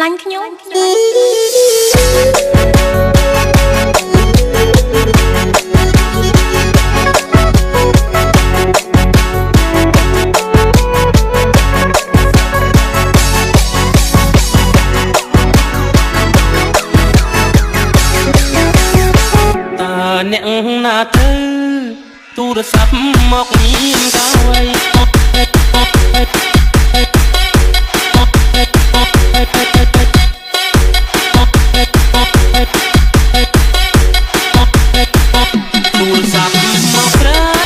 ឡាញ់ខ្ញុំអ្នកណាទៅទូរស័ព្ទមកមានកាវៃទូរស័ព្ទមកប្រើ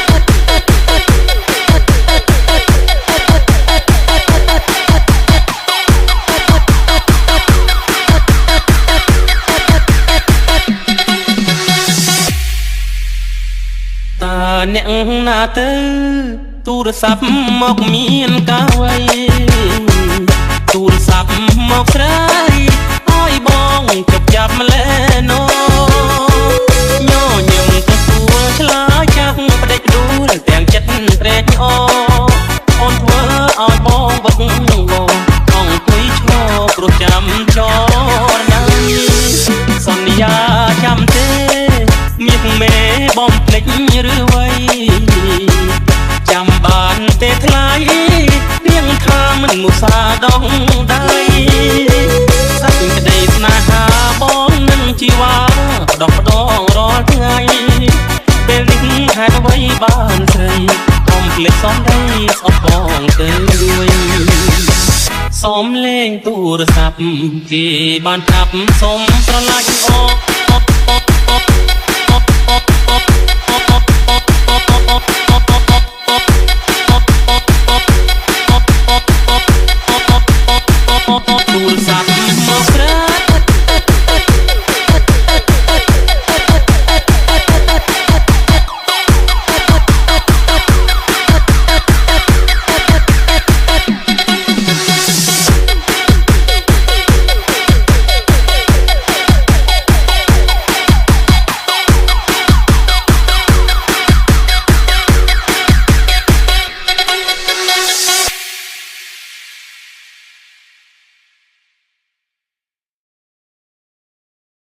អ្នកណាទៅទូរស័ព្ទមកមានកាវៃទូរស័ព្ទមកស្រីឲ្យបងជប់ចាប់ម្លេណូញញឹមទៅសួរឆ្លើយចាស់ផ្ដេចដួលទាំងចិត្តត្រេកអរអូនធ្វើឲ្យបងវឹកវងអង្គុយឈរព្រោះចាំចរណាសន្យាចាំទេមាសមេបំភ្លេចឬវ័យចាំបានទេថ្លៃទៀងថាមិនមុសាដងដៃសាច់ក្តីស្នេហាបងនឹងជីវ៉ាដកដងរាល់ថ្ងៃពេលនេះហេតុអ្វីបានស្រីកុំភ្លេចសំដីស្អប់បងទៅវិញសូមលេងទូរស័ព្ទគេបានប្រាប់សូមស្រឡាញ់